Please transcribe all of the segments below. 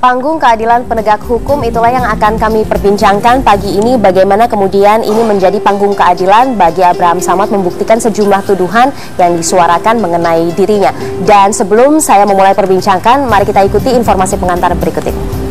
panggung keadilan penegak hukum itulah yang akan kami perbincangkan pagi ini. Bagaimana kemudian ini menjadi panggung keadilan bagi Abraham Samad membuktikan sejumlah tuduhan yang disuarakan mengenai dirinya. Dan sebelum saya memulai perbincangan, mari kita ikuti informasi pengantar berikut ini.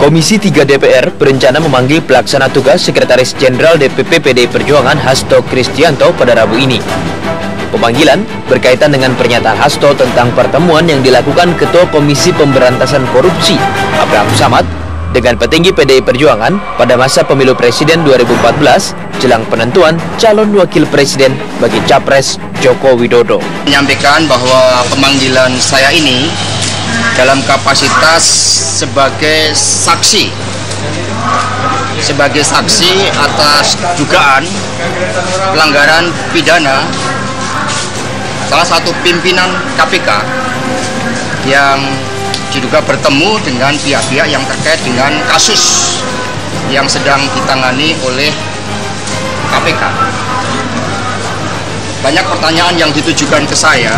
Komisi 3 DPR berencana memanggil pelaksana tugas Sekretaris Jenderal DPP PDI Perjuangan Hasto Kristianto pada Rabu ini. Pemanggilan berkaitan dengan pernyataan Hasto tentang pertemuan yang dilakukan Ketua Komisi Pemberantasan Korupsi Abraham Samad dengan petinggi PDI Perjuangan pada masa pemilu Presiden 2014 jelang penentuan calon wakil presiden bagi Capres Joko Widodo. Menyampaikan bahwa pemanggilan saya ini dalam kapasitas sebagai saksi atas dugaan pelanggaran pidana salah satu pimpinan KPK yang diduga bertemu dengan pihak-pihak yang terkait dengan kasus yang sedang ditangani oleh KPK. Banyak pertanyaan yang ditujukan ke saya,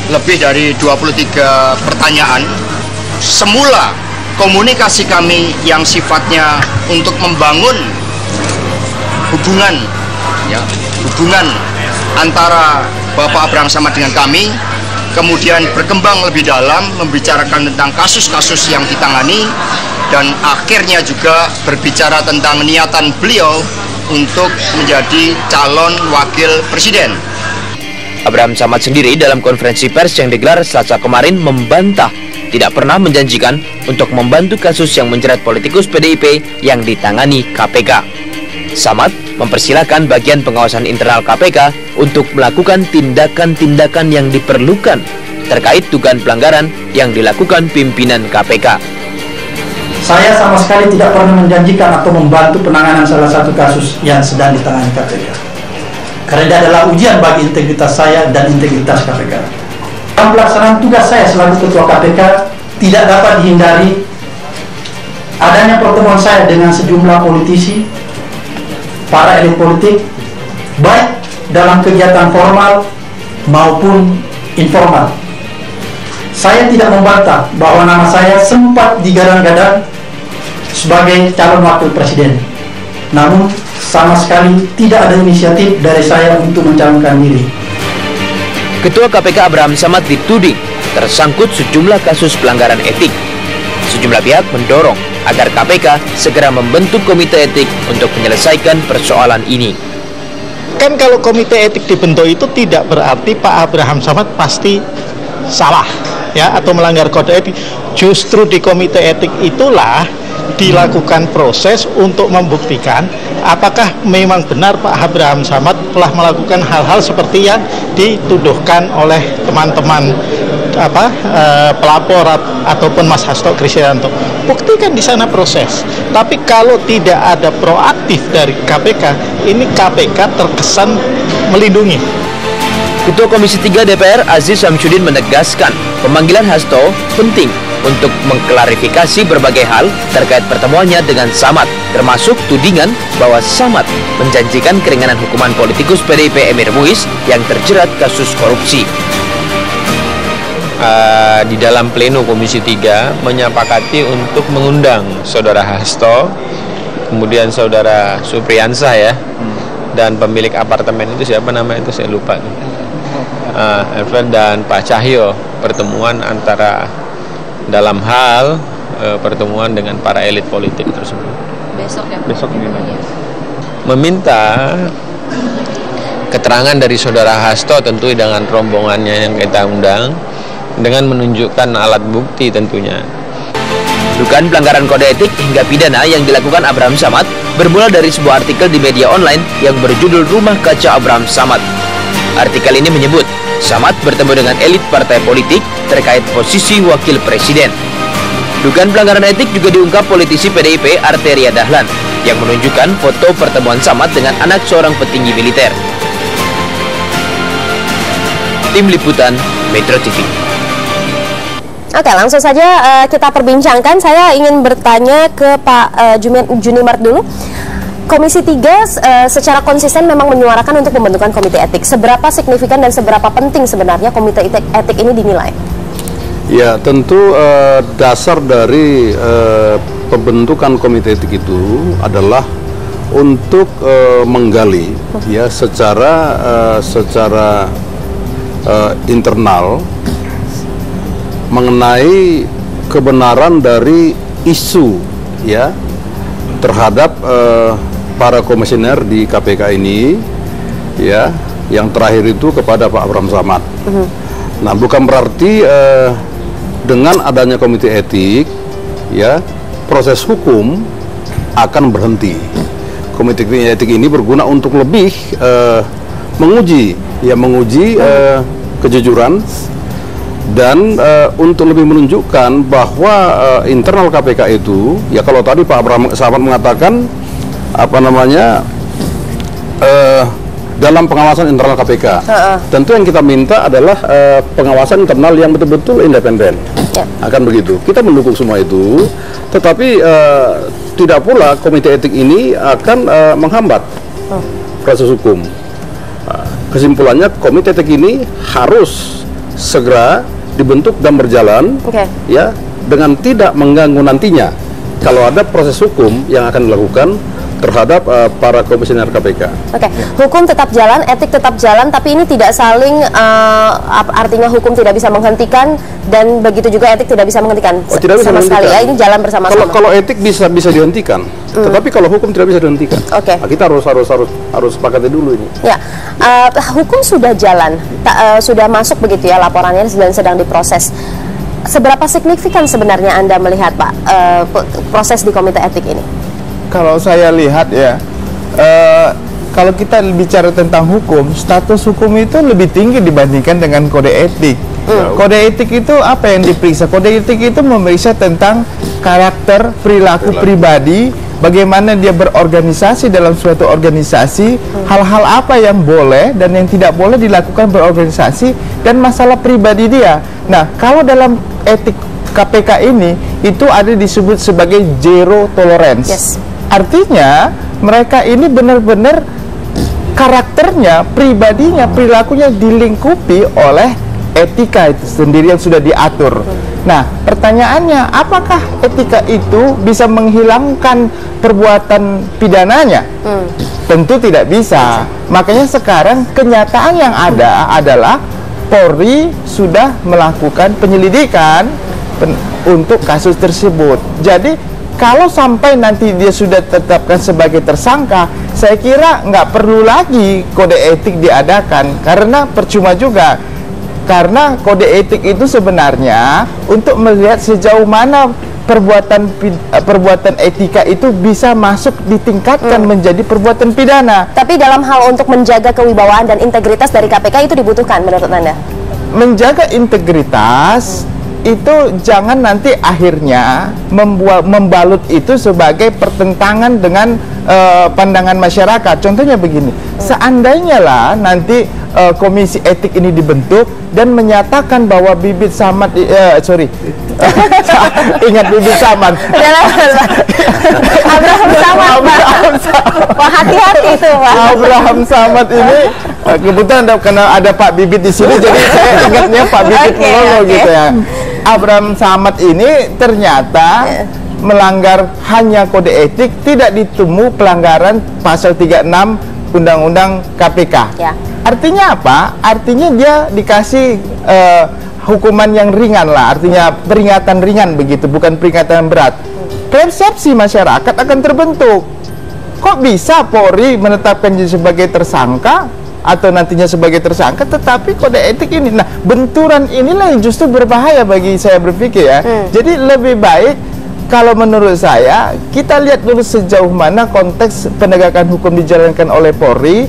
lebih dari 23 pertanyaan. Semula komunikasi kami yang sifatnya untuk membangun hubungan antara Bapak Abraham Samad dengan kami, kemudian berkembang lebih dalam membicarakan tentang kasus-kasus yang ditangani, dan akhirnya juga berbicara tentang niatan beliau untuk menjadi calon wakil presiden. Abraham Samad sendiri dalam konferensi pers yang digelar Selasa kemarin membantah tidak pernah menjanjikan untuk membantu kasus yang menjerat politikus PDIP yang ditangani KPK. Samad mempersilahkan bagian pengawasan internal KPK untuk melakukan tindakan-tindakan yang diperlukan terkait dugaan pelanggaran yang dilakukan pimpinan KPK. Saya sama sekali tidak pernah menjanjikan atau membantu penanganan salah satu kasus yang sedang ditangani KPK. Karena ini adalah ujian bagi integritas saya dan integritas KPK. Dalam pelaksanaan tugas saya selaku Ketua KPK, tidak dapat dihindari adanya pertemuan saya dengan sejumlah politisi, para elit politik, baik dalam kegiatan formal maupun informal. Saya tidak membantah bahwa nama saya sempat digadang-gadang sebagai calon wakil presiden. Namun sama sekali tidak ada inisiatif dari saya untuk mencalonkan diri. Ketua KPK Abraham Samad dituding tersangkut sejumlah kasus pelanggaran etik. Sejumlah pihak mendorong agar KPK segera membentuk komite etik untuk menyelesaikan persoalan ini. Kan kalau komite etik dibentuk itu tidak berarti Pak Abraham Samad pasti salah ya atau melanggar kode etik. Justru di komite etik itulah dilakukan proses untuk membuktikan apakah memang benar Pak Abraham Samad telah melakukan hal-hal seperti yang dituduhkan oleh teman-teman pelapor ataupun Mas Hasto Kristianto. Buktikan di sana proses. Tapi kalau tidak ada proaktif dari KPK, ini KPK terkesan melindungi. Ketua Komisi 3 DPR Aziz Samsudin menegaskan pemanggilan Hasto penting untuk mengklarifikasi berbagai hal terkait pertemuannya dengan Samad, termasuk tudingan bahwa Samad menjanjikan keringanan hukuman politikus PDIP Emir Muiz yang terjerat kasus korupsi. Di dalam pleno Komisi 3 menyepakati untuk mengundang Saudara Hasto, kemudian Saudara Supriyansah ya, dan pemilik apartemen itu siapa namanya itu saya lupa, Elvan dan Pak Cahyo, pertemuan antara dalam hal pertemuan dengan para elit politik tersebut. Besok gimana? Meminta keterangan dari Saudara Hasto tentu dengan rombongannya yang kita undang, dengan menunjukkan alat bukti tentunya. Dugaan pelanggaran kode etik hingga pidana yang dilakukan Abraham Samad bermula dari sebuah artikel di media online yang berjudul Rumah Kaca Abraham Samad. Artikel ini menyebut Samad bertemu dengan elit partai politik terkait posisi wakil presiden. Dugaan pelanggaran etik juga diungkap politisi PDIP Arteria Dahlan yang menunjukkan foto pertemuan Samad dengan anak seorang petinggi militer. Tim Liputan Metro TV. Oke, langsung saja kita perbincangkan. Saya ingin bertanya ke Pak Junimart dulu. Komisi 3 secara konsisten memang menyuarakan untuk pembentukan komite etik. Seberapa signifikan dan seberapa penting sebenarnya komite etik ini dinilai? Ya, tentu dasar dari pembentukan komite etik itu adalah untuk menggali ya secara internal mengenai kebenaran dari isu ya terhadap para komisioner di KPK ini ya, yang terakhir itu kepada Pak Abraham Samad. Nah, bukan berarti dengan adanya komite etik ya proses hukum akan berhenti. Komite etik ini berguna untuk lebih menguji kejujuran dan untuk lebih menunjukkan bahwa internal KPK itu ya, kalau tadi Pak Abraham Samad mengatakan dalam pengawasan internal KPK. Tentu yang kita minta adalah pengawasan internal yang betul-betul independen. Akan begitu. Kita mendukung semua itu, tetapi tidak pula komite etik ini akan menghambat proses hukum. Kesimpulannya, komite etik ini harus segera dibentuk dan berjalan ya, dengan tidak mengganggu nantinya kalau ada proses hukum yang akan dilakukan terhadap para komisioner KPK. Hukum tetap jalan, etik tetap jalan, tapi ini tidak saling artinya hukum tidak bisa menghentikan dan begitu juga etik tidak bisa menghentikan sama sekali ya, ini jalan bersama-sama. Kalau etik bisa dihentikan, tetapi kalau hukum tidak bisa dihentikan. Nah, kita harus sepakati dulu ini. Ya, hukum sudah jalan, sudah masuk begitu ya laporannya dan sedang diproses. Seberapa signifikan sebenarnya Anda melihat Pak proses di komite etik ini? Kalau saya lihat ya, kalau kita bicara tentang hukum, status hukum itu lebih tinggi dibandingkan dengan kode etik. Kode etik itu apa yang diperiksa? Kode etik itu memeriksa tentang karakter, perilaku pribadi, bagaimana dia berorganisasi dalam suatu organisasi, hal-hal apa yang boleh dan yang tidak boleh dilakukan berorganisasi, dan masalah pribadi dia. Nah, kalau dalam etik KPK ini, itu ada disebut sebagai zero tolerance. Artinya mereka ini benar-benar karakternya, pribadinya, perilakunya dilingkupi oleh etika itu sendiri yang sudah diatur. Nah, pertanyaannya, apakah etika itu bisa menghilangkan perbuatan pidananya? Tentu tidak bisa. Makanya sekarang kenyataan yang ada adalah Polri sudah melakukan penyelidikan untuk kasus tersebut. Jadi kalau sampai nanti dia sudah tetapkan sebagai tersangka, saya kira nggak perlu lagi kode etik diadakan, karena percuma juga. Karena kode etik itu sebenarnya untuk melihat sejauh mana perbuatan etika itu bisa masuk ditingkatkan menjadi perbuatan pidana. Tapi dalam hal untuk menjaga kewibawaan dan integritas dari KPK itu dibutuhkan menurut Anda? Menjaga integritas itu jangan nanti akhirnya membalut itu sebagai pertentangan dengan pandangan masyarakat. Contohnya begini, seandainya lah nanti komisi etik ini dibentuk dan menyatakan bahwa Bibit Samad, ingat Bibit Samad, Abraham Samad, Pak, hati-hati itu Pak. Abraham Samad ini kebetulan karena ada Pak Bibit di sini, jadi saya ingatnya Pak Bibit Melolo gitu ya. Abraham Samad ini ternyata melanggar hanya kode etik, tidak ditemu pelanggaran pasal 36 Undang-Undang KPK. Artinya apa? Artinya dia dikasih hukuman yang ringan lah, artinya peringatan ringan begitu, bukan peringatan berat. Persepsi masyarakat akan terbentuk. Kok bisa Polri menetapkan dia sebagai tersangka atau nantinya sebagai tersangka, tetapi kode etik ini, nah benturan inilah yang justru berbahaya bagi saya berpikir ya. Jadi lebih baik kalau menurut saya kita lihat dulu sejauh mana konteks penegakan hukum dijalankan oleh Polri.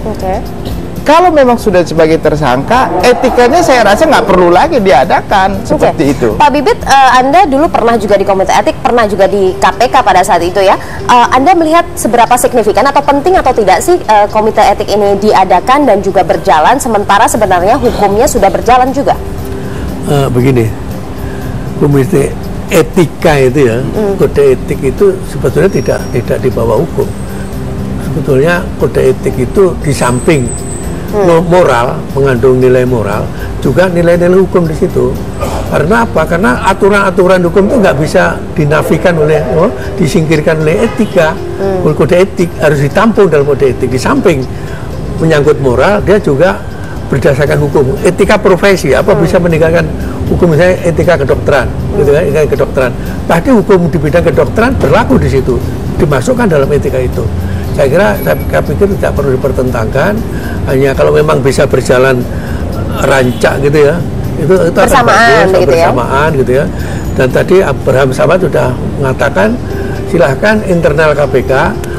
Kalau memang sudah sebagai tersangka, etikanya saya rasa nggak perlu lagi diadakan seperti itu. Pak Bibit, Anda dulu pernah juga di komite etik, pernah juga di KPK pada saat itu ya. Anda melihat seberapa signifikan atau penting atau tidak sih komite etik ini diadakan dan juga berjalan, sementara sebenarnya hukumnya sudah berjalan juga? Begini, komite etika itu ya, kode etik itu sebetulnya tidak di bawah hukum. sebetulnya kode etik itu di samping moral, mengandung nilai moral, juga nilai-nilai hukum di situ. Karena apa? Karena aturan-aturan hukum itu nggak bisa dinafikan disingkirkan oleh etika. Kode etik harus ditampung dalam kode etik. Di samping menyangkut moral, dia juga berdasarkan hukum. Etika profesi, apa bisa meninggalkan hukum, misalnya etika kedokteran, gitu kan? Etika kedokteran. Bahkan hukum di bidang kedokteran berlaku di situ, dimasukkan dalam etika itu. Saya kira, saya pikir tidak perlu dipertentangkan. Hanya kalau memang bisa berjalan rancak gitu ya, itu bersamaan, bersamaan gitu ya. Dan tadi Abraham Samad sudah mengatakan silahkan internal KPK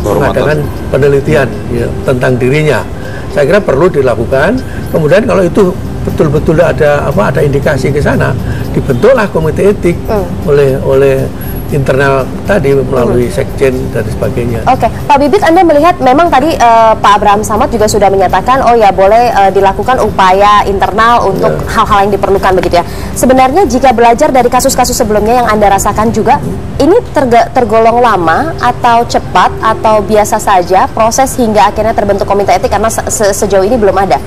mengadakan penelitian ya, tentang dirinya. Saya kira perlu dilakukan. Kemudian kalau itu betul-betul ada indikasi ke sana, dibentuklah komite etik oleh internal tadi melalui sekjen dan sebagainya. Oke, Pak Bibit, Anda melihat memang tadi Pak Abraham Samad juga sudah menyatakan, oh ya boleh dilakukan upaya internal untuk hal-hal yang diperlukan begitu ya. Sebenarnya jika belajar dari kasus-kasus sebelumnya yang Anda rasakan juga, ini tergolong lama atau cepat atau biasa saja proses hingga akhirnya terbentuk komite etik, karena sejauh ini belum ada?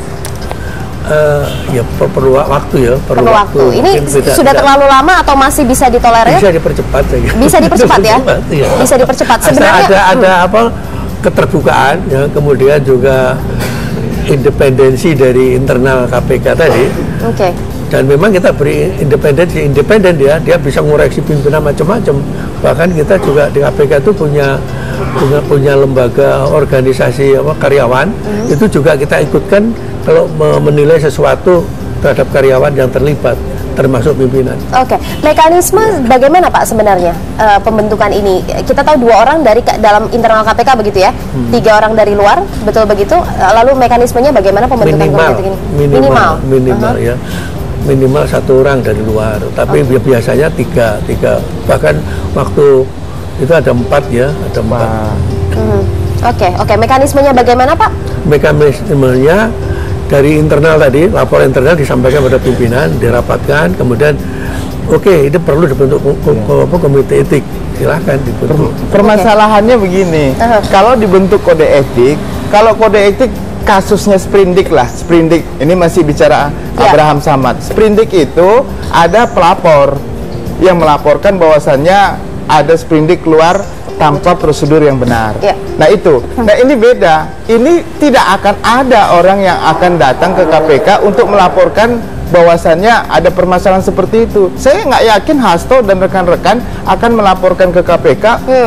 Ya perlu waktu ya, perlu waktu. Ini sudah terlalu lama atau masih bisa ditolerir? Bisa dipercepat saja. Bisa dipercepat ya? Iya. Bisa dipercepat. Sebenarnya ada keterbukaan ya, kemudian juga independensi dari internal KPK tadi. Oke. Dan memang kita beri independen dia bisa mengoreksi pimpinan macam-macam. Bahkan kita juga di KPK itu punya lembaga organisasi karyawan, itu juga kita ikutkan kalau menilai sesuatu terhadap karyawan yang terlibat, termasuk pimpinan. Oke, mekanisme bagaimana Pak sebenarnya pembentukan ini? Kita tahu 2 orang dari dalam internal KPK begitu ya, 3 orang dari luar, betul begitu. Lalu mekanismenya bagaimana pembentukan komite ini? Minimal ya, minimal 1 orang dari luar. Tapi biasanya tiga, bahkan waktu itu ada 4 ya, ada 4. Oke, mekanismenya bagaimana Pak? Mekanismenya dari internal tadi, laporan internal disampaikan pada pimpinan, dirapatkan, kemudian ini perlu dibentuk komite etik, silahkan dibentuk. Permasalahannya begini, kalau dibentuk kode etik, kalau kode etik kasusnya Sprindik ini masih bicara Abraham Samad. Sprindik itu ada pelapor yang melaporkan bahwasannya ada Sprindik keluar tanpa prosedur yang benar. Nah itu, nah ini beda. Ini tidak akan ada orang yang akan datang ke KPK untuk melaporkan bahwasannya ada permasalahan seperti itu. Saya nggak yakin Hasto dan rekan-rekan akan melaporkan ke KPK,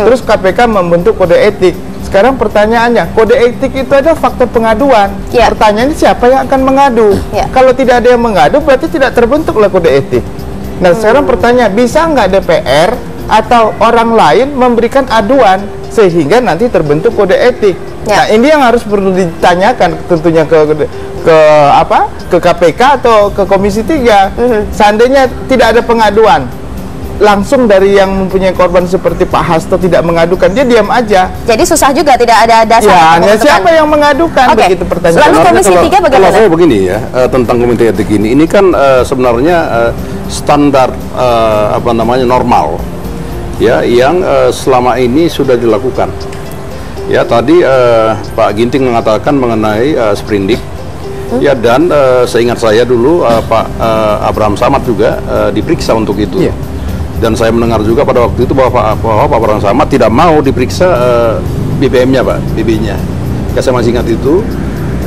terus KPK membentuk kode etik. Sekarang pertanyaannya, kode etik itu ada faktor pengaduan. Pertanyaannya siapa yang akan mengadu? Kalau tidak ada yang mengadu, berarti tidak terbentuklah kode etik. Nah sekarang pertanyaan, bisa nggak DPR atau orang lain memberikan aduan sehingga nanti terbentuk kode etik? Nah ini yang harus perlu ditanyakan tentunya ke KPK atau ke Komisi 3. Seandainya tidak ada pengaduan langsung dari yang mempunyai korban seperti Pak Hasto tidak mengadukan, dia diam aja. Jadi susah juga, tidak ada dasar. Ya, siapa yang mengadukan? Begitu pertanyaan. Lalu Komisi 3 bagaimana? Kalau saya begini ya, tentang komite etik ini kan sebenarnya standar normal ya yang selama ini sudah dilakukan. Ya tadi Pak Ginting mengatakan mengenai Sprindik. Ya dan seingat saya dulu Pak Abraham Samad juga diperiksa untuk itu. Dan saya mendengar juga pada waktu itu bahwa Pak Abraham Samad tidak mau diperiksa BBM-nya, Pak, BB-nya. Ya, saya masih ingat itu.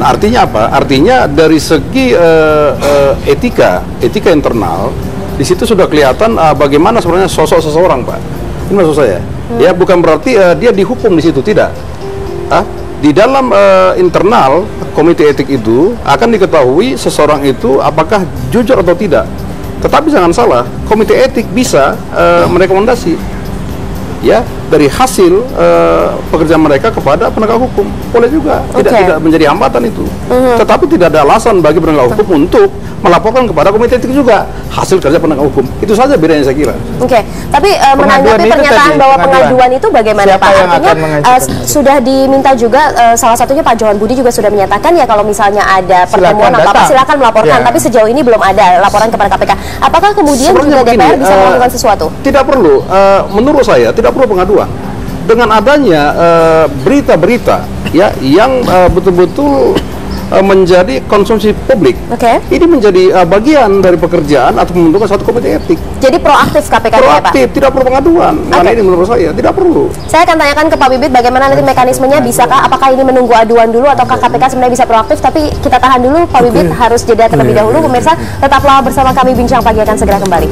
Nah, artinya apa? Artinya dari segi etika internal, di situ sudah kelihatan bagaimana sebenarnya sosok seseorang, Pak. Ini maksud saya. Ya, bukan berarti dia dihukum di situ, tidak. Di dalam internal komite etik itu akan diketahui seseorang itu apakah jujur atau tidak. Tetapi jangan salah, komite etik bisa merekomendasi ya dari hasil pekerjaan mereka kepada penegak hukum. Boleh juga, tidak menjadi hambatan itu. Tetapi tidak ada alasan bagi penegak hukum untuk melaporkan kepada komite etik juga hasil kerja penegak hukum. Itu saja bedanya saya kira. Tapi menanggapi pernyataan bahwa pengaduan itu bagaimana Pak? Artinya sudah diminta juga, salah satunya Pak Johan Budi juga sudah menyatakan ya kalau misalnya ada pertemuan apa-apa silakan melaporkan. Tapi sejauh ini belum ada laporan kepada KPK. Apakah kemudian juga DPR bisa melakukan sesuatu? Tidak perlu. Menurut saya tidak perlu pengaduan. dengan adanya berita-berita ya yang betul-betul menjadi konsumsi publik, ini menjadi bagian dari pekerjaan atau membentukkan satu komite etik. Jadi proaktif KPK, proaktif, ya, Pak? tidak perlu pengaduan. Mana ini menurut saya tidak perlu. Saya akan tanyakan ke Pak Bibit bagaimana nanti mekanismenya, bisakah, apakah ini menunggu aduan dulu ataukah KPK sebenarnya bisa proaktif? Tapi kita tahan dulu, Pak Bibit harus jeda terlebih dahulu. Pemirsa, tetaplah bersama kami, Bincang Pagi akan segera kembali.